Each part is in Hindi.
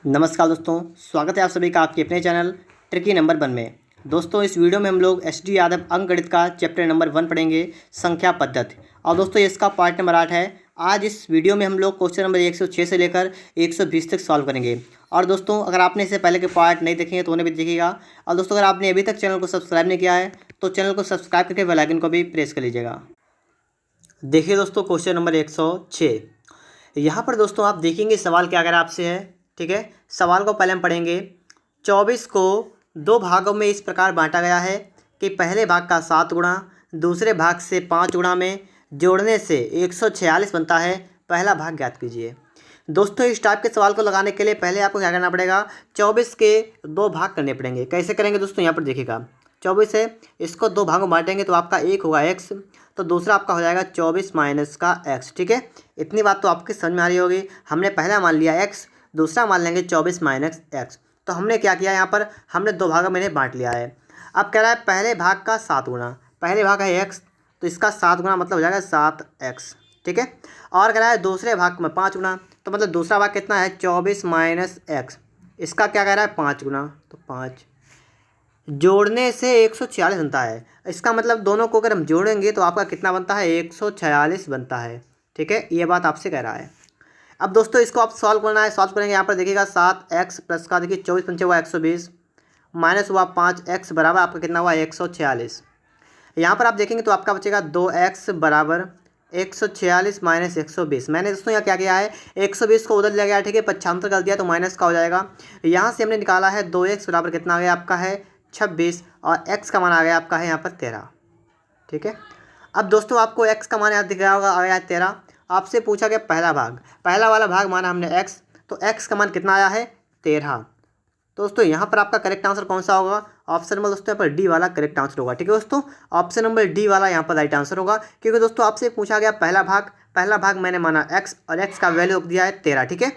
नमस्कार दोस्तों, स्वागत है आप सभी का आपके अपने चैनल ट्रिकी नंबर 1 में। दोस्तों इस वीडियो में हम लोग एस.डी. यादव अंकगणित का चैप्टर नंबर 1 पढ़ेंगे, संख्या पद्धति। और दोस्तों इसका पार्ट नंबर 8 है। आज इस वीडियो में हम लोग क्वेश्चन नंबर 106 से लेकर 120 तक सॉल्व करेंगे। और दोस्तों अगर आपने इससे पहले के पार्ट नहीं देखे हैं तो उन्हें भी देखिएगा। और दोस्तों अगर आपने अभी तक चैनल को सब्सक्राइब नहीं किया है तो चैनल को सब्सक्राइब करके बेल आइकन को भी प्रेस कर लीजिएगा। देखिए दोस्तों क्वेश्चन नंबर 106। यहाँ पर दोस्तों आप देखेंगे सवाल क्या अगर आपसे है, ठीक है। सवाल को पहले हम पढ़ेंगे। 24 को दो भागों में इस प्रकार बांटा गया है कि पहले भाग का 7 गुणा दूसरे भाग से 5 गुणा में जोड़ने से 146 बनता है। पहला भाग ज्ञात कीजिए। दोस्तों इस टाइप के सवाल को लगाने के लिए पहले आपको क्या करना पड़ेगा, 24 के दो भाग करने पड़ेंगे। कैसे करेंगे दोस्तों, यहाँ पर देखिएगा 24 है, इसको दो भागों में बांटेंगे तो आपका एक होगा x, तो दूसरा आपका हो जाएगा 24 माइनस का x, ठीक है। इतनी बात तो आपकी समझ में आ रही होगी। हमने पहला मान लिया x, दूसरा मान लेंगे 24 माइनस x। तो हमने क्या किया, यहाँ पर हमने दो भागों में बांट लिया है। अब कह रहा है पहले भाग का 7 गुणा, पहले भाग है x तो इसका 7 गुणा मतलब हो जाएगा 7x, ठीक है। और कह रहा है दूसरे भाग में 5 गुणा, तो मतलब दूसरा भाग कितना है 24 माइनस x, इसका क्या कह रहा है 5 गुणा, तो 5 जोड़ने से 146 बनता है। इसका मतलब दोनों को अगर हम जोड़ेंगे तो आपका कितना बनता है 146 बनता है, ठीक है। ये बात आपसे कह रहा है। अब दोस्तों इसको आप सॉल्व करना है। सॉल्व करेंगे, यहाँ पर देखिएगा 7x प्लस का देखिए 24 पंचे हुआ 120 माइनस हुआ 5x बराबर आपका कितना हुआ 146। यहाँ पर आप देखेंगे तो आपका बचेगा 2x बराबर 146 माइनस 120। मैंने दोस्तों यहाँ क्या किया है 120 को उधर ले गया, ठीक है, पक्षांतर कर दिया तो माइनस का हो जाएगा। यहाँ से हमने निकाला है 2x बराबर कितना आ गया आपका है 26 और x का मान आ गया आपका है यहाँ पर 13, ठीक है। अब दोस्तों आपको x का मान याद दिख रहा होगा, आ गया 13। आपसे पूछा गया पहला भाग, पहला वाला भाग माना हमने x, तो x का मान कितना आया है 13। दोस्तों यहाँ पर आपका करेक्ट आंसर कौन सा होगा, ऑप्शन नंबर दोस्तों यहाँ पर डी वाला करेक्ट आंसर होगा, ठीक है दोस्तों। ऑप्शन नंबर डी वाला यहाँ पर राइट आंसर होगा, क्योंकि दोस्तों आपसे पूछा गया पहला भाग मैंने माना x और x का वैल्यू दिया है 13, ठीक है।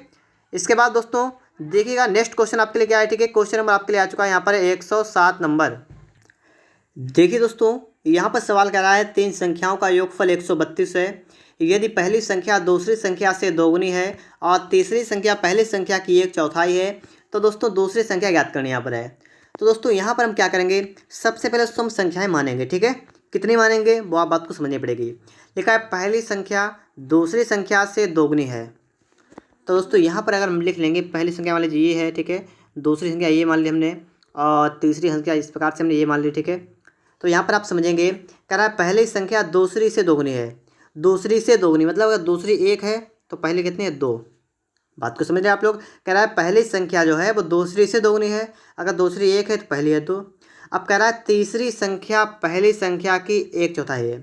इसके बाद दोस्तों देखिएगा नेक्स्ट क्वेश्चन आपके लिए क्या है, ठीक है। क्वेश्चन नंबर आपके लिए आ चुका है यहाँ पर 107 नंबर। देखिए दोस्तों यहाँ पर सवाल कह रहा है तीन संख्याओं का योगफल 132 है। यदि पहली संख्या दूसरी संख्या से दोगुनी है और तीसरी संख्या पहली संख्या की 1/4 है तो दोस्तों दूसरी संख्या ज्ञात करनी यहाँ पर है। तो दोस्तों यहाँ पर हम क्या करेंगे, सबसे पहले दोस्तों हम संख्याएं मानेंगे, ठीक है। कितनी मानेंगे वो आप बात को समझनी पड़ेगी। लिखा है पहली संख्या दूसरी संख्या से दोगुनी है, तो दोस्तों यहाँ पर अगर हम लिख लेंगे पहली संख्या मान लीजिए ये है, ठीक है, दूसरी संख्या ये मान ली हमने और तीसरी संख्या इस प्रकार से हमने ये मान ली, ठीक है। तो यहाँ पर आप समझेंगे कह रहा है पहली संख्या दूसरी से दोगुनी है, दूसरी से दोगुनी मतलब अगर दूसरी 1 है तो पहली कितनी है 2। बात को समझ रहे हैं आप लोग। कह रहा है पहली संख्या जो है वो दूसरी से दोगुनी है, अगर दूसरी 1 है तो पहली है 2। अब कह रहा है तीसरी संख्या पहली संख्या की 1/4 है,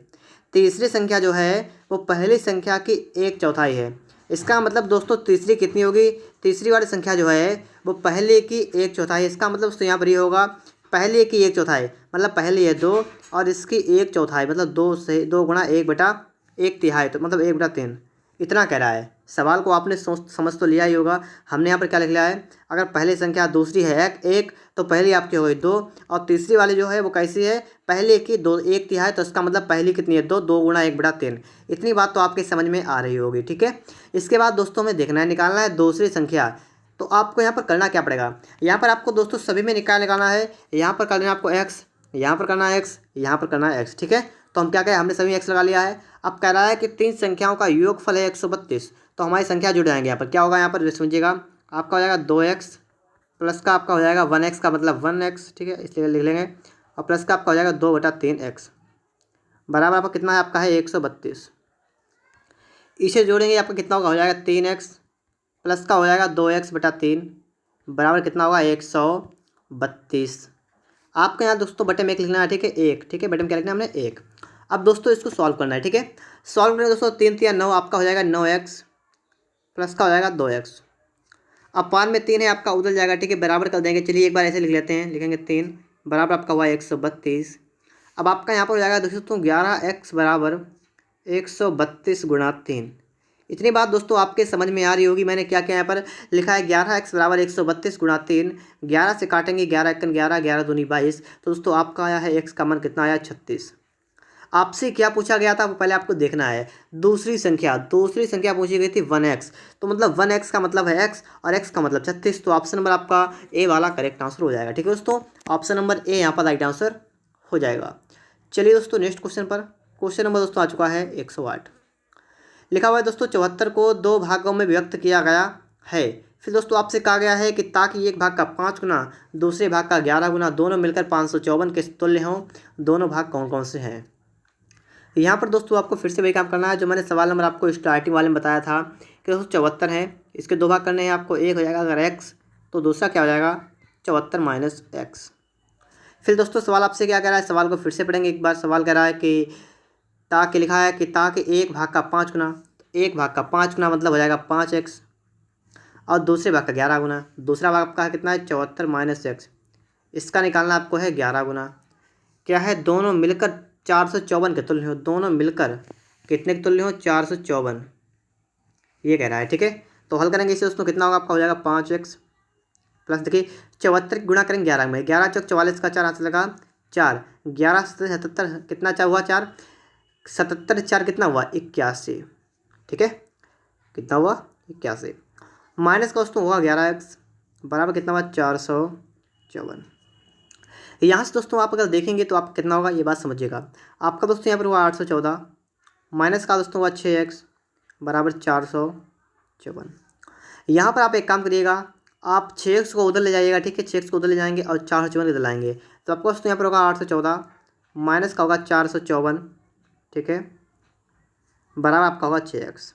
तीसरी संख्या जो है वो पहली संख्या की 1/4 है। इसका मतलब दोस्तों तीसरी कितनी होगी, तीसरी वाली संख्या जो है वो पहले की 1/4 है। इसका मतलब दोस्तों यहाँ पर ये होगा पहले की 1/4 मतलब पहले है 2 और इसकी 1/4 मतलब 2 से 2 गुणा 1/1/3, तो मतलब 1/3। इतना कह रहा है। सवाल को आपने सोच समझ तो लिया ही होगा। हमने यहाँ पर क्या लिख लिया है, अगर पहली संख्या दूसरी है 1 तो पहली आपकी हो गई 2 और तीसरी वाली जो है वो कैसी है पहले की 1/3, तो इसका मतलब पहली कितनी है 2 गुणा 1/3। इतनी बात तो आपके समझ में आ रही होगी, ठीक है। इसके बाद दोस्तों हमें देखना है निकालना है दूसरी संख्या। तो आपको यहाँ पर करना क्या पड़ेगा, यहाँ पर आपको दोस्तों सभी में निकालना है। यहाँ पर करना है आपको x, यहाँ पर करना है x, यहाँ पर करना है x, ठीक है। तो हम क्या करें, हमने सभी x लगा लिया है। अब कह रहा है कि तीन संख्याओं का योगफल है 132, तो हमारी संख्या जुड़ जाएंगे। यहाँ पर क्या होगा, यहाँ पर समझिएगा आपका हो जाएगा 2x प्लस का आपका हो जाएगा 1x का मतलब 1x, ठीक है, इसलिए लिख लेंगे। और प्लस का आपका हो जाएगा 2/3x बराबर आपका कितना है आपका है 132। इसे जोड़ेंगे आपका कितना होगा, हो जाएगा 3x प्लस का हो जाएगा 2x/3 बराबर कितना होगा 132। आपको यहाँ दोस्तों बटे में एक लिखना है, ठीक है, 1, ठीक है, बटे में क्या लिखना है हमने 1। अब दोस्तों इसको सॉल्व करना है, ठीक है। सॉल्व करेंगे दोस्तों 3 3 9 आपका हो जाएगा 9x प्लस का हो जाएगा 2x। अब पान में 3 है आपका उधर जाएगा, ठीक है, बराबर कर देंगे। चलिए एक बार ऐसे लिख लेते हैं, लिखेंगे 3 बराबर आपका हुआ 132। अब आपका यहाँ पर हो जाएगा दोस्तों 11x बराबर 132 गुणा 3। इतनी बात दोस्तों आपके समझ में आ रही होगी। मैंने क्या किया यहाँ पर लिखा है 11x बराबर 132 गुणा 3, 11 से काटेंगे 11 1 11, 11 दूनी 22, तो दोस्तों आपका आया है x का मान कितना आया 36। आपसे क्या पूछा गया था वो पहले आपको देखना है। दूसरी संख्या पूछी गई थी 1x, तो मतलब 1x का मतलब है x और x का मतलब 36, तो ऑप्शन नंबर आपका ए वाला करेक्ट आंसर हो जाएगा। ठीक है दोस्तों, ऑप्शन नंबर ए यहाँ पर राइट आंसर हो जाएगा। चलिए दोस्तों नेक्स्ट क्वेश्चन पर। क्वेश्चन नंबर दोस्तों आ चुका है 108। लिखा हुआ है दोस्तों 74 को 2 भागों में व्यक्त किया गया है। फिर दोस्तों आपसे कहा गया है कि ताकि एक भाग का 5 गुना दूसरे भाग का 11 गुना दोनों मिलकर 554 के तुल्य हों, दोनों भाग कौन कौन से हैं। यहाँ पर दोस्तों आपको फिर से वही काम करना है जो मैंने सवाल नंबर आपको स्टार्टिंग वाले में बताया था कि दोस्तों 74 है, इसके 2 भाग करने हैं आपको। एक हो जाएगा अगर x, तो दूसरा क्या हो जाएगा 74 माइनस एक्स। फिर दोस्तों सवाल आपसे क्या कह रहा है, सवाल को फिर से पढ़ेंगे एक बार। सवाल कह रहा है कि ताकि लिखा है कि ताकि एक भाग का 5 गुना, एक भाग का 5 गुना मतलब हो जाएगा 5x, और दूसरे भाग का 11 गुना, दूसरा भाग आपका कितना है 74 माइनस एक्स, इसका निकालना आपको है 11 गुना। क्या है, दोनों मिलकर 454 के तुल्य हो, दोनों मिलकर कितने के तुल्य हो 454, ये कह रहा है। ठीक है, तो हल करेंगे इसे दोस्तों, कितना होगा आपका हो जाएगा 5x प्लस देखिए 74 गुना करेंगे 11 में, 11 चौक 44 का 4 आंसर लगा 4, 11 77 कितना 4 हुआ 4, 77 4 कितना हुआ 81। ठीक है, कितना हुआ 81, माइनस का दोस्तों हुआ 11x बराबर कितना हुआ 454। यहाँ से दोस्तों आप अगर देखेंगे तो आप कितना होगा ये बात समझिएगा। आपका दोस्तों यहाँ पर हुआ 814, माइनस का दोस्तों हुआ 6x बराबर 454। यहाँ पर आप एक काम करिएगा, आप 6x को उधर ले जाइएगा। ठीक है, 6x को उधर ले जाएंगे और 454 इधर लाएंगे, तो आपको दोस्तों यहाँ पर होगा 814 माइनस का होगा 454। ठीक है, बराबर आपका होगा 6x।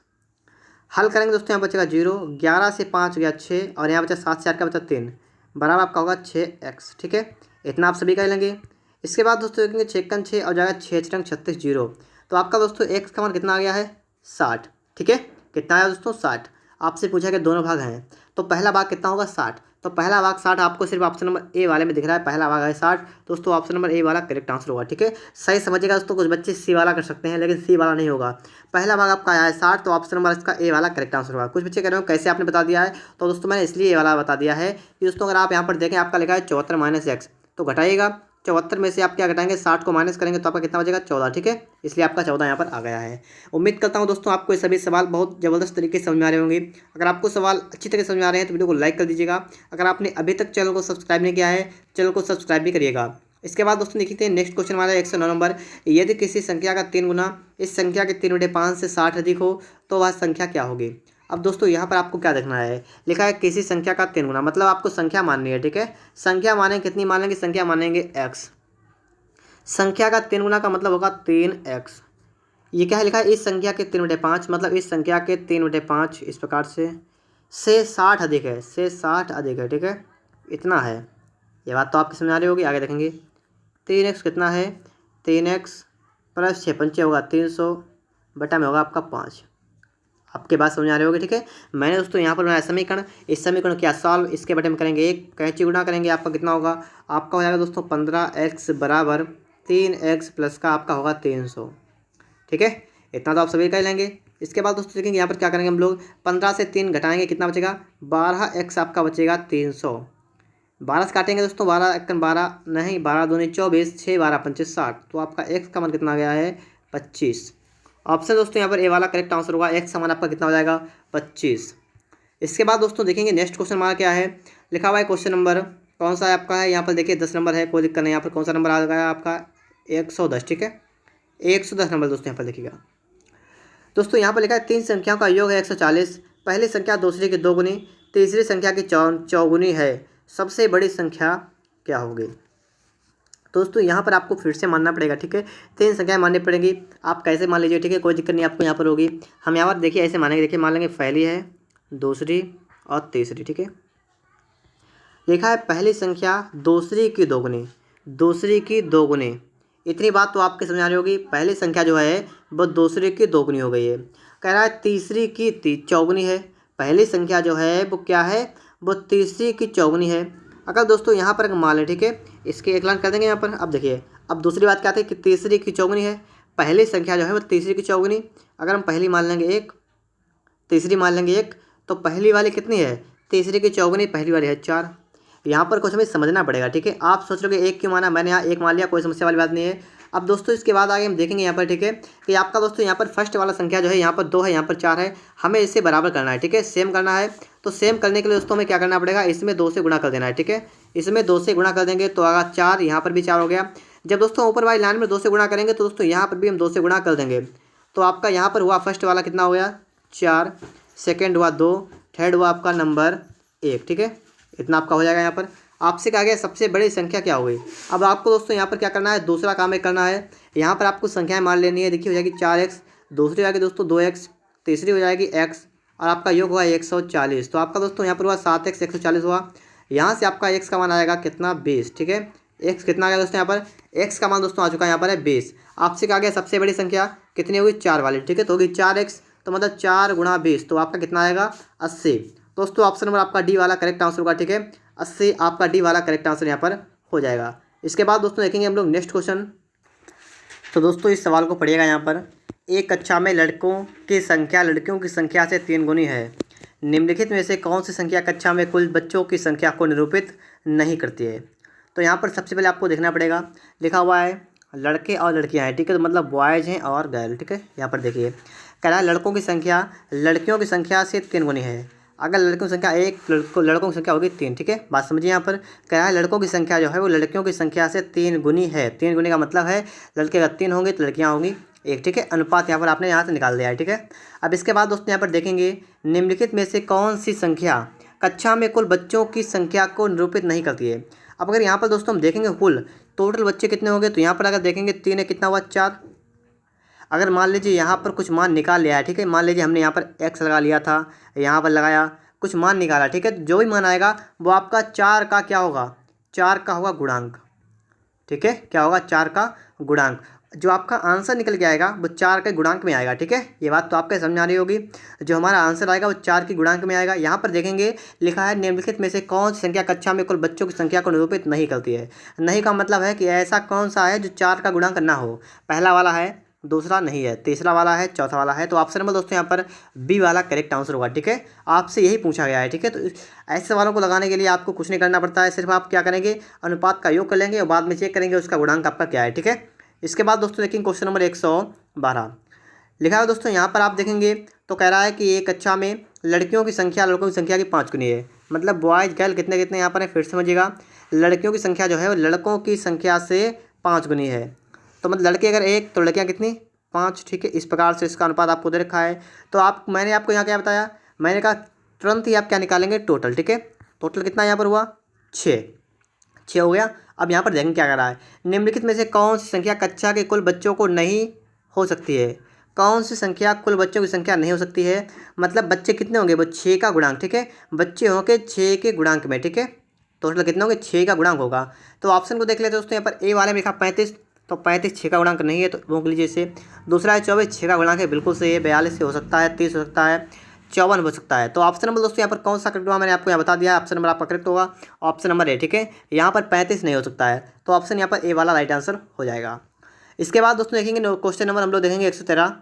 हल करेंगे दोस्तों, यहाँ बचेगा 0, 11 से 5 गया 6, और यहाँ बचा 7 से 8 का बचा 3, बराबर आपका होगा 6x। ठीक है, इतना आप सभी का लेंगे। इसके बाद दोस्तों देखेंगे 6 6 और जाएगा 6 6 36 0, तो आपका दोस्तों x का मान कितना आ गया है 60। ठीक है, कितना आया दोस्तों 60। आपसे पूछा कि दोनों भाग हैं, तो पहला भाग कितना होगा 60, तो पहला भाग 60 आपको सिर्फ ऑप्शन नंबर ए वाले में दिख रहा है, पहला भाग है 60, दोस्तों ऑप्शन नंबर ए वाला करेक्ट आंसर होगा। ठीक है, सही समझिएगा दोस्तों, कुछ बच्चे सी वाला कर सकते हैं लेकिन सी वाला नहीं होगा। पहला भाग आपका आया है 60, तो ऑप्शन नंबर इसका ए वाला करेक्ट आंसर होगा। कुछ बच्चे कह रहे हो कैसे आपने बता दिया है, तो दोस्तों मैंने इसलिए ए वाला बता दिया है कि दोस्तों अगर आप यहाँ पर देखें आपका लिखा है 74 माइनस एक्स, तो घटाइएगा 74 में से आप क्या घटाएंगे 60 को माइनस करेंगे तो आपका कितना बचेगा 14। ठीक है, इसलिए आपका 14 यहाँ पर आ गया है। उम्मीद करता हूँ दोस्तों आपको ये सभी सवाल बहुत ज़बरदस्त तरीके से समझ में आ रहे होंगे। अगर आपको सवाल अच्छी तरह से समझ में आ रहे हैं तो वीडियो को लाइक कर दीजिएगा। अगर आपने अभी तक चैनल को सब्सक्राइब नहीं किया है, चैनल को सब्सक्राइब भी करिएगा। इसके बाद दोस्तों देखते हैं नेक्स्ट क्वेश्चन हमारा 109 नंबर। यदि किसी संख्या का 3 गुना इस संख्या के 3/5 से 60 अधिक हो तो वह संख्या क्या होगी। अब दोस्तों यहाँ पर आपको क्या देखना है, लिखा है किसी संख्या का 3 गुना, मतलब आपको संख्या माननी है। ठीक है, संख्या मानेंगे, कितनी मानेंगे, संख्या मानेंगे x। संख्या का 3 गुना का मतलब होगा 3x। ये क्या है, लिखा है इस संख्या के 3/5, मतलब इस संख्या के 3/5 इस प्रकार से 60 अधिक है, से 60 अधिक है। ठीक है, इतना है, ये बात तो आपकी समझ आ रही होगी। आगे देखेंगे 3x कितना है, 3x प्लस 6 पंचे होगा 300 बटा में होगा आपका 5। आपके बात समझ आ रही होगी। ठीक है, मैंने दोस्तों यहाँ पर बनाया समीकरण, इस समीकरण क्या सॉल्व, इसके बटे में करेंगे 1 कैंची गुणा करेंगे, आपका कितना होगा, आपका हो जाएगा दोस्तों 15x बराबर 3x प्लस का आपका होगा 300। ठीक है, इतना तो आप सभी कर लेंगे। इसके बाद दोस्तों देखेंगे यहाँ पर क्या करेंगे हम लोग, 15 से 3 घटाएंगे कितना बचेगा 12x आपका बचेगा 300। 12 से काटेंगे दोस्तों, 12 1 12 नहीं, 12 दूनी 24, 6 12 25 60, तो आपका x का मान कितना आ गया है 25। ऑप्शन दोस्तों यहाँ पर ए वाला करेक्ट आंसर होगा, x का मान आपका कितना हो जाएगा 25। इसके बाद दोस्तों देखेंगे नेक्स्ट क्वेश्चन हमारा क्या है, लिखा हुआ है क्वेश्चन नंबर कौन सा है आपका है, यहाँ पर देखिए 10 नंबर है, कोई दिक्कत नहीं। यहाँ पर कौन सा नंबर आ गया आपका 110। ठीक है, 110 नंबर दोस्तों यहाँ पर देखिएगा। दोस्तों यहाँ पर लिखा है 3 संख्याओं का योग है 140, पहली संख्या दूसरी की 2 गुनी, तीसरी संख्या की चौगुनी है, सबसे बड़ी संख्या क्या होगी। दोस्तों यहाँ पर आपको फिर से मानना पड़ेगा। ठीक है, 3 संख्याएं माननी पड़ेंगी, आप कैसे मान लीजिए। ठीक है, कोई दिक्कत नहीं आपको यहाँ पर होगी। हम यहाँ पर देखिए ऐसे मानेंगे, देखिए मान लेंगे पहली है, दूसरी और तीसरी। ठीक है, लिखा है पहली संख्या दूसरी की 2 गुनी, दूसरी की 2 गुनी, इतनी बात तो आपके समझ आ रही होगी। पहली संख्या जो है वो दूसरी की 2 गुनी हो गई है। कह रहा है तीसरी की चौगुनी है, पहली संख्या जो है वो क्या है, वो तीसरी की चौगुनी है। अगर दोस्तों यहाँ पर मान लें, ठीक है, इसके एक लाइन कर देंगे यहाँ पर। अब देखिए, अब दूसरी बात क्या थी कि तीसरी की चौगुनी है, पहली संख्या जो है वो तीसरी की चौगुनी। अगर हम पहली मान लेंगे 1, तीसरी मान लेंगे 1, तो पहली वाली कितनी है, तीसरी की चौगुनी, पहली वाली है 4। यहाँ पर कुछ हमें समझना पड़ेगा। ठीक है, आप सोच रहे हो कि 1 क्यों माना, मैंने यहाँ 1 मान लिया, कोई समस्या वाली बात नहीं है। अब दोस्तों इसके बाद आगे हम देखेंगे यहाँ पर, ठीक है, कि आपका दोस्तों यहाँ पर फर्स्ट वाला संख्या जो है यहाँ पर 2 है, यहाँ पर 4 है, हमें इसे बराबर करना है, ठीक है, सेम करना है। तो सेम करने के लिए दोस्तों हमें क्या करना पड़ेगा, इसमें 2 से गुणा कर देना है, ठीक है, इसमें 2 से गुणा कर देंगे तो आगा 4, यहाँ पर भी 4 हो गया। जब दोस्तों ऊपर वाली लाइन में 2 से गुणा करेंगे तो दोस्तों यहाँ पर भी हम 2 से गुणा कर देंगे। तो आपका यहाँ पर हुआ फर्स्ट वाला कितना हो गया 4, सेकेंड हुआ 2, थर्ड हुआ आपका नंबर 1, ठीक है, इतना आपका हो जाएगा। यहाँ पर आपसे कहा गया सबसे बड़ी संख्या क्या होगी। अब आपको दोस्तों यहाँ पर क्या करना है, दूसरा काम एक करना है, यहाँ पर आपको संख्याएं मान लेनी है। देखिए हो जाएगी 4x, दूसरी हो जाएगी दोस्तों 2x, तीसरी हो जाएगी x, और आपका योग हुआ 140। तो आपका दोस्तों यहाँ पर हुआ 7x 140 हुआ। यहाँ से आपका x का मान आएगा कितना 20, ठीक है, x कितना आ गया दोस्तों, यहाँ पर x का मान दोस्तों आ चुका है यहाँ पर है 20। आपसे कहा गया सबसे बड़ी संख्या कितनी होगी 4 वाली, ठीक है, तो होगी 4x, तो मतलब 4 गुणा 20, तो आपका कितना आएगा 80। दोस्तों ऑप्शन नंबर आपका डी वाला करेक्ट आंसर होगा, ठीक है, 80 आपका डी वाला करेक्ट आंसर यहाँ पर हो जाएगा। इसके बाद दोस्तों देखेंगे हम लोग नेक्स्ट क्वेश्चन। तो दोस्तों इस सवाल को पढ़िएगा यहाँ पर, एक कक्षा में लड़कों की संख्या लड़कियों की संख्या से 3 गुनी है, निम्नलिखित में से कौन सी संख्या कक्षा में कुल बच्चों की संख्या को निरूपित नहीं करती है। तो यहाँ पर सबसे पहले आपको देखना पड़ेगा, लिखा हुआ है लड़के और लड़कियाँ हैं, ठीक है, तो मतलब बॉयज़ हैं और गर्ल, ठीक है। यहाँ पर देखिए कह रहा है लड़कों की संख्या लड़कियों की संख्या से 3 गुनी है। अगर लड़कियों की संख्या 1, लड़कों की संख्या होगी 3, ठीक है, बात समझिए। यहाँ पर कह रहा है लड़कों की संख्या जो है वो लड़कियों की संख्या से 3 गुनी है। 3 गुनी का मतलब है लड़के अगर 3 होंगे तो लड़कियाँ होंगी 1, ठीक है, अनुपात यहाँ पर आपने यहाँ से निकाल दिया है, ठीक है। अब इसके बाद दोस्तों यहाँ पर देखेंगे निम्नलिखित में से कौन सी संख्या कक्षा में कुल बच्चों की संख्या को निरूपित नहीं करती है। अब अगर यहाँ पर दोस्तों हम देखेंगे कुल टोटल बच्चे कितने होंगे, तो यहाँ पर अगर देखेंगे 3 है, कितना हुआ 4। अगर मान लीजिए यहाँ पर कुछ मान निकाल लिया है, ठीक है, मान लीजिए हमने यहाँ पर x लगा लिया था, यहाँ पर लगाया कुछ मान निकाला, ठीक है, जो भी मान आएगा वो आपका 4 का क्या होगा, 4 का होगा गुणांक, ठीक है, क्या होगा 4 का गुणांक। जो आपका आंसर निकल के आएगा वो 4 के गुणांक में आएगा, ठीक है, ये बात तो आपके समझ आ रही होगी। जो हमारा आंसर आएगा वो 4 के गुणांक में आएगा। यहाँ पर देखेंगे लिखा है निम्नलिखित में से कौन सी संख्या कक्षा में कुल बच्चों की संख्या को निरूपित नहीं करती है। नहीं का मतलब है कि ऐसा कौन सा है जो 4 का गुणांक ना हो। पहला वाला है, दूसरा नहीं है, तीसरा वाला है, चौथा वाला है। तो ऑप्शन नंबर दोस्तों यहाँ पर बी वाला करेक्ट आंसर होगा, ठीक है, आपसे यही पूछा गया है, ठीक है। तो ऐसे सवालों को लगाने के लिए आपको कुछ नहीं करना पड़ता है, सिर्फ आप क्या करेंगे अनुपात का योग कर लेंगे और बाद में चेक करेंगे उसका गुणांक आपका क्या है, ठीक है। इसके बाद दोस्तों देखेंगे क्वेश्चन नंबर 112 लिखा है दोस्तों, यहाँ पर आप देखेंगे तो कह रहा है कि एक कक्षा में लड़कियों की संख्या लड़कों की संख्या की 5 गुनी है। मतलब बॉयज़ गर्ल कितने कितने यहाँ पर है, फिर समझिएगा, लड़कियों की संख्या जो है वो लड़कों की संख्या से 5 गुनी है। तो मतलब लड़के अगर 1 तो लड़कियाँ कितनी 5, ठीक है, इस प्रकार से इसका अनुपात आपको दे रखा है। तो मैंने आपको यहाँ क्या बताया, मैंने कहा तुरंत ही आप क्या निकालेंगे टोटल, ठीक है, टोटल कितना यहाँ पर हुआ 6 हो गया। अब यहाँ पर देखेंगे क्या कर रहा है, निम्नलिखित में से कौन सी संख्या कक्षा के कुल बच्चों को नहीं हो सकती है। कौन सी संख्या कुल बच्चों की संख्या नहीं हो सकती है, मतलब बच्चे कितने होंगे वो 6 का गुणांक, ठीक है, बच्चे होंगे 6 के गुणांक में, ठीक है, टोटल कितने होंगे 6 का गुणांक होगा। तो ऑप्शन को देख लेते हैं दोस्तों, यहाँ पर ए वाले में लिखा 35, तो 35 6 का गुणांक नहीं है, तो रोक लीजिए इसे। दूसरा है 24 6 का गुणांक है, बिल्कुल सही है, 42 से हो सकता है, 30 हो सकता है, 54 हो सकता है। तो ऑप्शन नंबर दोस्तों यहाँ पर कौन सा करेक्ट हुआ मैंने आपको यहाँ बता दिया, ऑप्शन नंबर आपका करेक्ट होगा ऑप्शन नंबर ए, ठीक है, यहाँ पर 35 नहीं हो सकता है, तो ऑप्शन यहाँ पर ए वाला राइट आंसर हो जाएगा। इसके बाद दोस्तों देखेंगे क्वेश्चन नंबर हम लोग देखेंगे 113।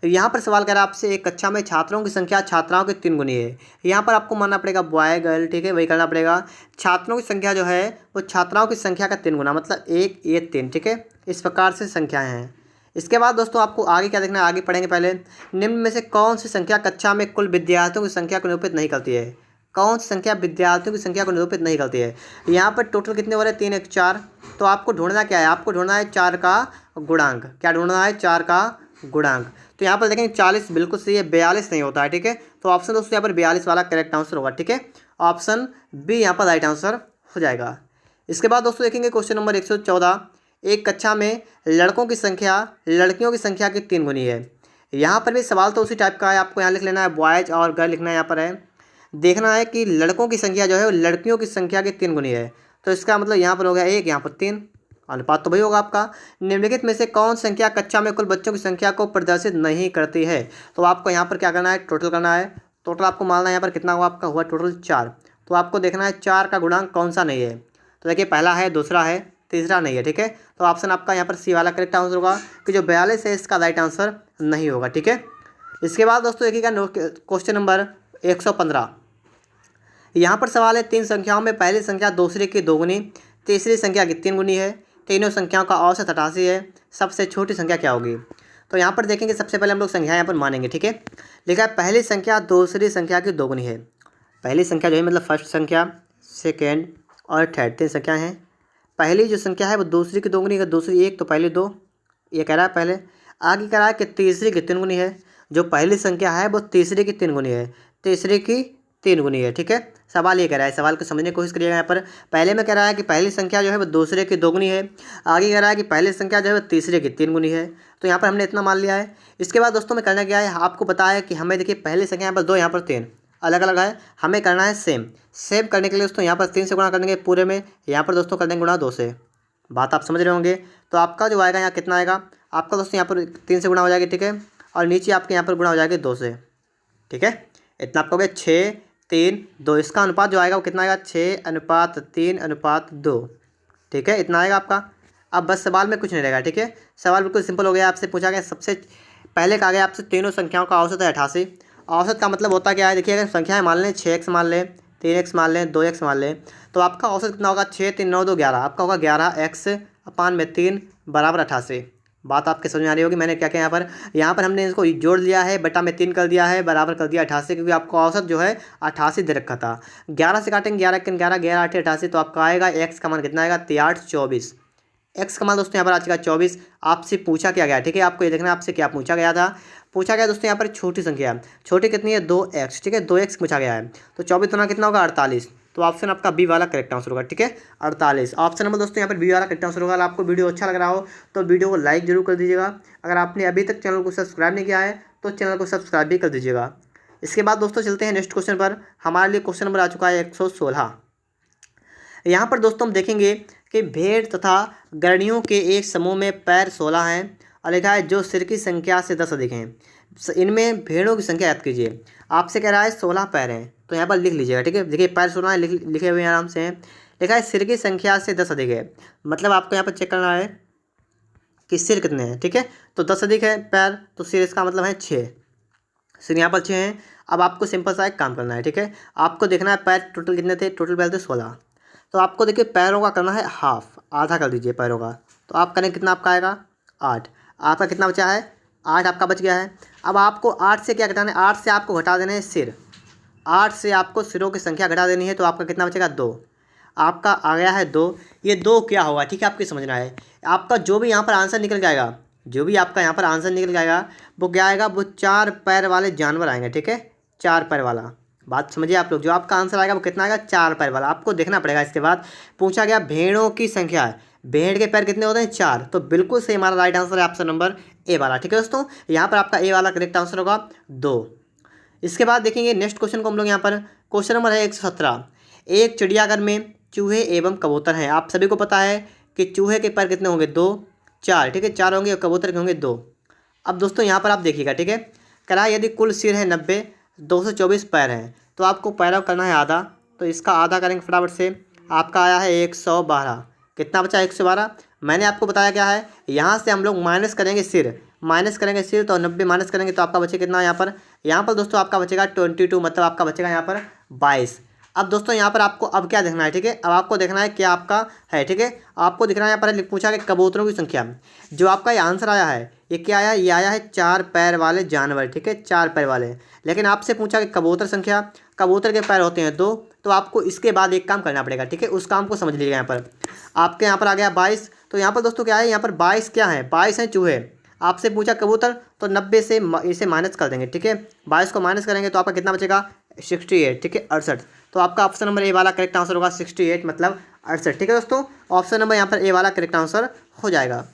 यहाँ पर सवाल कर रहा है आपसे, एक कक्षा में छात्रों की संख्या छात्राओं की 3 गुनी है। यहाँ पर आपको मानना पड़ेगा बॉय गर्ल, ठीक है, वही करना पड़ेगा। छात्रों की संख्या जो है वो छात्राओं की संख्या का 3 गुना, मतलब 1 ये 3, ठीक है, इस प्रकार से संख्याएँ हैं। इसके बाद दोस्तों आपको आगे क्या देखना है, आगे पढ़ेंगे। पहले निम्न में से कौन सी संख्या कक्षा में कुल विद्यार्थियों की संख्या को निरूपित नहीं करती है। कौन सी संख्या विद्यार्थियों की संख्या को निरूपित नहीं करती है। यहाँ पर टोटल कितने हो रहे हैं 3 1 4, तो आपको ढूंढना क्या है, आपको ढूंढना है 4 का गुणांक। क्या ढूंढना है 4 का गुणांक। तो यहाँ पर देखेंगे 40 बिल्कुल सही है, 42 नहीं होता है, ठीक है, तो ऑप्शन दोस्तों यहाँ पर 42 वाला करेक्ट आंसर होगा, ठीक है, ऑप्शन बी यहाँ पर राइट आंसर हो जाएगा। इसके बाद दोस्तों देखेंगे क्वेश्चन नंबर 114। एक कक्षा में लड़कों की संख्या लड़कियों की संख्या की 3 गुनी है। यहाँ पर भी सवाल तो उसी टाइप का है, आपको यहाँ लिख लेना है बॉयज़ और गर्ल लिखना है। यहाँ पर है देखना है कि लड़कों की संख्या जो है वो लड़कियों की संख्या की 3 गुनी है। तो इसका मतलब यहाँ पर हो गया 1, यहाँ पर 3, अनुपात तो वही होगा आपका। निम्नलिखित में से कौन संख्या कक्षा में कुल बच्चों की संख्या को प्रदर्शित नहीं करती है। तो आपको यहाँ पर क्या करना है, टोटल करना है। टोटल आपको मानना है यहाँ पर कितना हुआ, आपका हुआ टोटल 4। तो आपको देखना है 4 का गुणांक कौन सा नहीं है। तो देखिए पहला है, दूसरा है, तीसरा नहीं है, ठीक है, तो ऑप्शन आपका यहाँ पर सी वाला करेक्ट आंसर होगा कि जो 42 है इसका राइट आंसर नहीं होगा, ठीक है। इसके बाद दोस्तों देखिएगा क्वेश्चन नंबर 115। यहाँ पर सवाल है 3 संख्याओं में पहली संख्या दूसरे की 2 गुनी, तीसरी संख्या की 3 गुनी है। तीनों संख्याओं का औसत 88 है, सबसे छोटी संख्या क्या होगी। तो यहाँ पर देखेंगे सबसे पहले हम लोग संख्या यहाँ पर मानेंगे, ठीक है। लिखा है पहली संख्या दूसरी संख्या की दोगुनी है। पहली संख्या जो है मतलब फर्स्ट संख्या, सेकेंड और थर्ड, 3 संख्या हैं। पहली जो संख्या है वो दूसरी की दोगुनी है, दूसरी 1 तो पहले 2, ये कह रहा है पहले। आगे कह रहा है कि तीसरी की 3 गुनी है, जो पहली संख्या है वो तीसरी की 3 गुनी है, तीसरी की 3 गुनी है, ठीक है। सवाल ये कह रहा है, सवाल को समझने की कोशिश करिएगा। यहाँ पर पहले में कह रहा है कि पहली संख्या जो है वो दूसरे की 2 गुनी है, आगे कह रहा है कि पहली संख्या जो है वो तीसरे की 3 गुनी है। तो यहाँ पर हमने इतना मान लिया है। इसके बाद दोस्तों में करना क्या है, आपको पता है कि हमें देखिए पहली संख्या यहाँ पर 2, यहाँ पर 3 अलग अलग है, हमें करना है सेम। सेम करने के लिए दोस्तों यहाँ पर 3 से गुणा कर देंगे पूरे में, यहाँ पर दोस्तों कर देंगे गुणा 2 से। बात आप समझ रहे होंगे। तो आपका जो आएगा यहाँ कितना आएगा, आपका दोस्तों यहाँ पर 3 से गुणा हो जाएगी, ठीक है, और नीचे आपके यहाँ पर गुणा हो जाएगी 2 से, ठीक है। इतना आपका हो गया 6, 3, 2। इसका अनुपात जो आएगा वो कितना आएगा, 6:3:2, ठीक है, इतना आएगा आपका। अब बस सवाल में कुछ नहीं रहेगा, ठीक है। सवाल बिल्कुल सिंपल हो गया। आपसे पूछा गया सबसे पहले कहा गया आपसे तीनों संख्याओं का औसत है 88। औसत का मतलब होता क्या है, देखिए अगर संख्याएं मान लें 6x मान लें, 3x मान लें, 2x मान लें, तो आपका औसत कितना होगा, 6, 3, 9, 2, 11, आपका होगा 11x/3 = 88। बात आपके समझ में आ रही होगी। मैंने क्या किया यहाँ पर हमने इसको जोड़ लिया है, बटा में 3 कर दिया है, बराबर कर दिया 88, क्योंकि आपका औसत जो है 88 दे रखा था। 11 से काटेंगे, 11 × 11, 11 8 88, तो आपका आएगा x का मान कितना आएगा, 3×8 = 24। x का मान दोस्तों यहाँ पर आ चुका 24। आपसे पूछा क्या गया, ठीक है, आपको ये देखना है आपसे क्या पूछा गया था। पूछा गया दोस्तों यहाँ पर छोटी संख्या, छोटी कितनी है, 2x, ठीक है, 2x पूछा गया है। तो 24 गुना कितना होगा, 48। तो ऑप्शन आपका बी वाला करेक्ट आंसर होगा, ठीक है, 48। ऑप्शन नंबर दोस्तों यहाँ पर बी वाला करेक्ट आंसर होगा। आपको वीडियो अच्छा लग रहा हो तो वीडियो को लाइक जरूर कर दीजिएगा। अगर आपने अभी तक चैनल को सब्सक्राइब नहीं किया है तो चैनल को सब्सक्राइब भी कर दीजिएगा। इसके बाद दोस्तों चलते हैं नेक्स्ट क्वेश्चन पर। हमारे लिए क्वेश्चन नंबर आ चुका है 116। यहाँ पर दोस्तों हम देखेंगे कि भेड़ तथा गड़ियों के एक समूह में पैर 16 हैं और लिखा है जो सिर की संख्या से 10 अधिक हैं। इनमें भेड़ों की संख्या याद कीजिए। आपसे कह रहा है 16 पैर हैं, तो यहाँ पर लिख लीजिएगा, ठीक है। देखिए पैर 16 लिखे हुए आराम से हैं। लिखा है सिर की संख्या से 10 अधिक है, मतलब आपको यहाँ पर चेक करना है कि सिर कितने हैं, ठीक है। तो 10 अधिक है पैर, तो सिर इसका मतलब है 6, सिर यहाँ पर 6 हैं। अब आपको सिंपल सा एक काम करना है, ठीक है। आपको देखना है पैर टोटल कितने थे, टोटल पैर थे 16। तो आपको देखिए पैरों का करना है हाफ, आधा कर दीजिए पैरों का। तो आप करें कितना आपका आएगा, 8। आपका कितना बचा है, 8 आपका बच गया है। अब आपको 8 से क्या घटाना है, 8 से आपको घटा देने हैं सिर, 8 से आपको सिरों की संख्या घटा देनी है। तो आपका कितना बचेगा, 2। आपका आ गया है 2। ये 2 क्या होगा, ठीक है, आपको समझना है। आपका जो भी यहाँ पर आंसर निकल जाएगा, जो भी आपका यहाँ पर आंसर निकल जाएगा वो क्या आएगा, वो 4 पैर वाले जानवर आएंगे, ठीक है, 4 पैर वाला। बात समझिए आप लोग। जो आपका आंसर आएगा वो कितना आएगा, 4 पैर वाला। आपको देखना पड़ेगा। इसके बाद पूछा गया भेड़ों की संख्या है, भेड़ के पैर कितने होते हैं, 4। तो बिल्कुल सही हमारा राइट आंसर है ऑप्शन नंबर ए वाला, ठीक है दोस्तों। यहाँ पर आपका ए वाला करेक्ट आंसर होगा 2। इसके बाद देखेंगे नेक्स्ट क्वेश्चन को हम लोग यहाँ पर। क्वेश्चन नंबर है 117। एक चिड़ियाघर में चूहे एवं कबूतर हैं। आप सभी को पता है कि चूहे के पैर कितने होंगे, 2, 4, ठीक है, 4 होंगे और कबूतर के होंगे 2। अब दोस्तों यहाँ पर आप देखिएगा, ठीक है, कह रहा है यदि कुल सिर है 90, 224 पैर हैं, तो आपको पैरों करना है आधा। तो इसका आधा करेंगे फटाफट से। आपका आया है 112। कितना बचा, 112। मैंने आपको बताया क्या है, यहाँ से हम लोग माइनस करेंगे सिर, माइनस करेंगे सिर, तो 90 माइनस करेंगे तो आपका बचेगा कितना, यहाँ पर दोस्तों आपका बचेगा 22, मतलब आपका बचेगा यहाँ पर 22। अब दोस्तों यहाँ पर आपको अब क्या देखना है, ठीक है, अब आपको देखना है क्या आपका है, ठीक है। आपको दिख रहा है यहाँ पर पूछा कि कबूतरों की संख्या। जो आपका ये आंसर आया है ये क्या आया, ये आया है 4 पैर वाले जानवर, ठीक है, 4 पैर वाले। लेकिन आपसे पूछा कि कबूतर संख्या, कबूतर के पैर होते हैं 2। तो आपको इसके बाद एक काम करना पड़ेगा, ठीक है, उस काम को समझ लीजिएगा। यहाँ पर आपके यहाँ पर आ गया 22। तो यहाँ पर दोस्तों क्या है, यहाँ पर 22 क्या है, 22 हैं चूहे। आपसे पूछा कबूतर, तो 90 से इसे माइनस कर देंगे, ठीक है, 22 को माइनस करेंगे तो आपका कितना बचेगा, 68, ठीक है, 68। तो आपका ऑप्शन नंबर ए वाला करेक्ट आंसर होगा 68, मतलब 68, ठीक है दोस्तों। ऑप्शन नंबर यहाँ पर ए वाला करेक्ट आंसर हो जाएगा।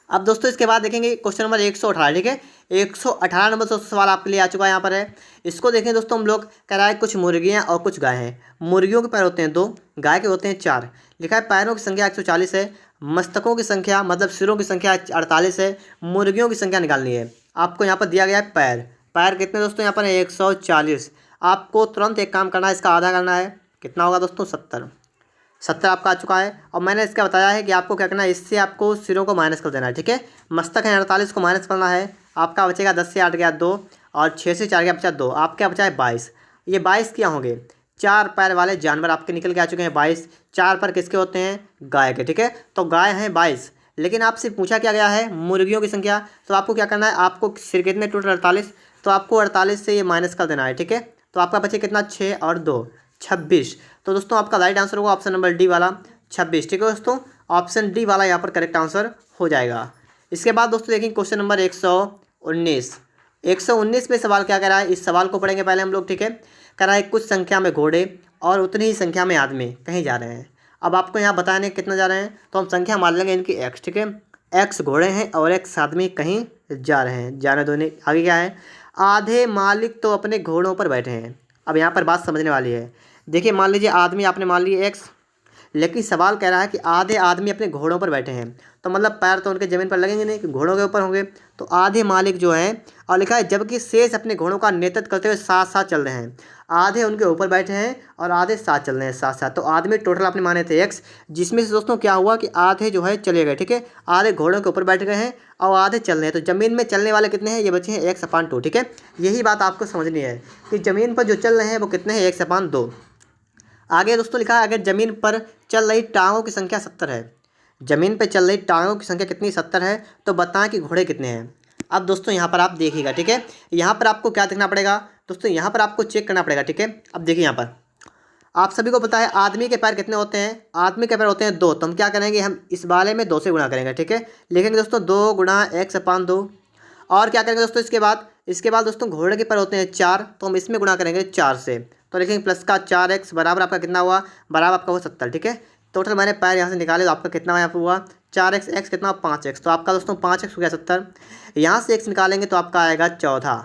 अब दोस्तों इसके बाद देखेंगे क्वेश्चन नंबर 118, ठीक है, 118 नंबर दोस्तों सवाल आपके लिए आ चुका है यहाँ पर है। इसको देखें दोस्तों हम लोग, कह रहा है कुछ मुर्गियाँ और कुछ गाय हैं। मुर्गियों के पैर होते हैं 2, गाय के होते हैं 4। लिखा है पैरों की संख्या 140 है, मस्तकों की संख्या मतलब सिरों की संख्या 48 है, मुर्गियों की संख्या निकालनी है। आपको यहाँ पर दिया गया है पैर, पैर कितने दोस्तों यहाँ पर है 140। आपको तुरंत एक काम करना है, इसका आधा करना है। कितना होगा दोस्तों, 70 आपका आ चुका है। और मैंने इसका बताया है कि आपको क्या करना है, इससे आपको सिरों को माइनस कर देना है, ठीक है। मस्तक है 48 को माइनस करना है। आपका बचेगा 10 से 8 गया 2 और 6 से 4 गया बचा 2। आपका बचा है 22। ये 22 क्या होंगे, 4 पैर वाले जानवर आपके निकल के आ चुके हैं 22। 4 पैर किसके होते हैं? गाय के। ठीक है, तो गाय हैं 22, लेकिन आपसे पूछा क्या गया है? मुर्गियों की संख्या। तो आपको क्या करना है? आपको सिर कितने टोटल? 48। तो आपको 48 से ये माइनस कर देना है। ठीक है, तो आपका बचे कितना? 6 और 2 26। तो दोस्तों आपका राइट आंसर होगा ऑप्शन नंबर डी वाला 26। ठीक है दोस्तों, ऑप्शन डी वाला यहाँ पर करेक्ट आंसर हो जाएगा। इसके बाद दोस्तों देखेंगे क्वेश्चन नंबर 119। 119 में सवाल क्या कह रहा है? इस सवाल को पढ़ेंगे पहले हम लोग। ठीक है, कह रहा है कुछ संख्या में घोड़े और उतनी ही संख्या में आदमी कहीं जा रहे हैं। अब आपको यहाँ बताने कितना जा रहे हैं, तो हम संख्या मान लेंगे इनकी एक्स। ठीक है, एक्स घोड़े हैं और एक्स आदमी कहीं जा रहे हैं, जाने दो। नहीं, आगे क्या है? आधे मालिक तो अपने घोड़ों पर बैठे हैं। अब यहाँ पर बात समझने वाली है। देखिए, मान लीजिए आदमी आपने मान लिया एक्स, लेकिन सवाल कह रहा है कि आधे आदमी अपने घोड़ों पर बैठे हैं, तो मतलब पैर तो उनके ज़मीन पर लगेंगे नहीं, कि घोड़ों के ऊपर होंगे। तो आधे मालिक जो हैं, और लिखा है जबकि शेष अपने घोड़ों का नेतृत्व करते हुए साथ साथ चल रहे हैं। आधे उनके ऊपर बैठे हैं और आधे साथ चल रहे हैं साथ साथ। तो आदमी टोटल आपने माने थे एक्स, जिसमें से दोस्तों क्या हुआ कि आधे जो है चले गए। ठीक है, आधे घोड़ों के ऊपर बैठ गए हैं और आधे चल रहे हैं। तो ज़मीन में चलने वाले कितने हैं? ये बचे हैं x/2। ठीक है, यही बात आपको समझनी है कि ज़मीन पर जो चल रहे हैं वो कितने हैं? x/2। आगे दोस्तों लिखा है अगर ज़मीन पर चल रही टांगों की संख्या 70 है। ज़मीन पर चल रही टांगों की संख्या कितनी? 70 है। तो बताएं कि घोड़े कितने हैं। अब दोस्तों यहाँ पर आप देखिएगा। ठीक है, यहाँ पर आपको क्या देखना पड़ेगा दोस्तों? यहाँ पर आपको चेक करना पड़ेगा। ठीक है, अब देखिए यहाँ पर आप सभी को पता है आदमी के पैर कितने होते हैं? आदमी के पैर होते हैं 2। तो हम क्या करेंगे? हम इस वाले में 2 से गुणा करेंगे। ठीक है, लिखेंगे दोस्तों 2 गुणा x/2। और क्या करेंगे दोस्तों? इसके बाद दोस्तों घोड़े के पैर होते हैं 4, तो हम इसमें गुणा करेंगे 4 से। तो लिखेंगे प्लस का 4x बराबर आपका कितना हुआ? बराबर आपका हुआ 70। ठीक है, टोटल मैंने पैर यहाँ से निकाले तो आपका कितना यहाँ पर हुआ? 4x, x कितना? 5x। तो आपका दोस्तों 5x हो गया 70। यहाँ से x निकालेंगे तो आपका आएगा 14।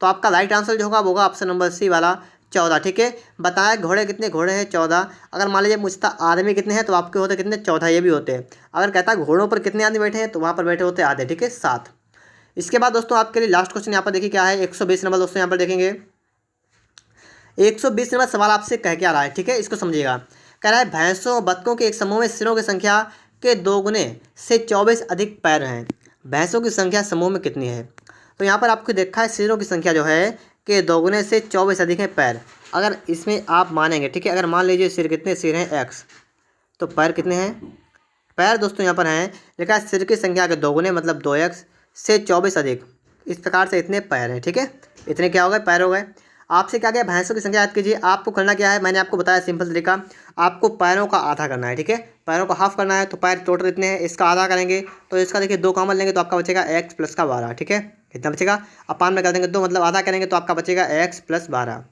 तो आपका राइट आंसर जो होगा वो होगा ऑप्शन नंबर सी वाला 14। ठीक है, बताया घोड़े कितने? घोड़े हैं 14। अगर मान लीजिए पूछता आदमी कितने हैं, तो आपके होते कितने? 14, ये भी होते हैं। अगर कहता घोड़ों पर कितने आदमी बैठे हैं, तो वहाँ पर बैठे होते आधे। ठीक है, 7। इसके बाद दोस्तों आपके लिए लास्ट क्वेश्चन यहाँ पर देखिए क्या है? 120 नंबर दोस्तों यहाँ पर देखेंगे। 120 नंबर सवाल आपसे कह क्या रहा है? ठीक है, इसको समझिएगा। कह रहा है भैंसों और बत्तखों के एक समूह में सिरों की संख्या के 2 गुने से 24 अधिक पैर हैं। भैंसों की संख्या समूह में कितनी है? तो यहाँ पर आपको देखा है सिरों की संख्या जो है कि 2 गुने से 24 अधिक है पैर। अगर इसमें आप मानेंगे, ठीक है, अगर मान लीजिए सिर कितने सिर हैं एक्स, तो पैर कितने हैं? पैर दोस्तों यहाँ पर हैं, लिखा है सिर की संख्या के 2 गुने मतलब 2x से 24 अधिक। इस प्रकार से इतने पैर हैं। ठीक है, इतने क्या हो गए? पैर हो गए। आपसे क्या गया? भैंसों की संख्या याद कीजिए। आपको करना क्या है? मैंने आपको बताया सिंपल तरीका, आपको पैरों का आधा करना है। ठीक है, पैरों का हाफ करना है। तो पैर टोटल इतने हैं, इसका आधा करेंगे तो इसका देखिए 2 कॉमन लेंगे तो आपका बचेगा x प्लस का 12। ठीक है, कितना बचेगा? अपान में कर देंगे 2, मतलब आधा करेंगे तो आपका बचेगा x प्लस 12।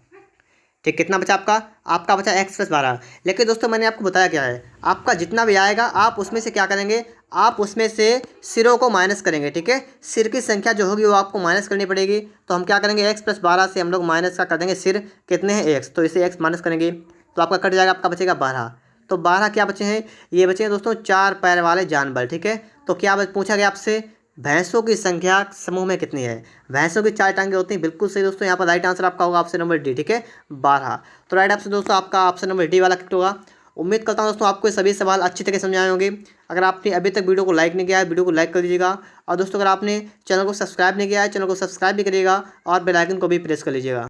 ठीक, कितना बचा आपका? आपका बचा x प्लस 12। लेकिन दोस्तों मैंने आपको बताया क्या है, आपका जितना भी आएगा आप उसमें से क्या करेंगे? आप उसमें से सिरों को माइनस करेंगे। ठीक है, सिर की संख्या जो होगी वो आपको माइनस करनी पड़ेगी। तो हम क्या करेंगे? x प्लस 12 से हम लोग माइनस का कर देंगे सिर कितने हैं? x, तो इसे x माइनस करेंगे तो आपका कट जाएगा, आपका बचेगा 12। तो 12 क्या बचे हैं? ये बचे हैं दोस्तों 4 पैर वाले जानवर। ठीक है, तो क्या पूछा गया आपसे? भैंसों की संख्या समूह में कितनी है? भैंसों की 4 टांगें होती हैं। बिल्कुल सही दोस्तों, यहाँ पर राइट आंसर आपका होगा ऑप्शन नंबर डी। ठीक है, 12। तो राइट आंसर दोस्तों आपका ऑप्शन नंबर डी वाला करेक्ट होगा। उम्मीद करता हूँ दोस्तों आपको सभी सवाल अच्छी तरह समझ आए होंगे। अगर आपने अभी तक वीडियो को लाइक नहीं किया है, वीडियो को लाइक कर दीजिएगा। और दोस्तों अगर आपने चैनल को सब्सक्राइब नहीं किया है, चैनल को सब्सक्राइब भी करिएगा और बेल आइकन को भी प्रेस कर लीजिएगा।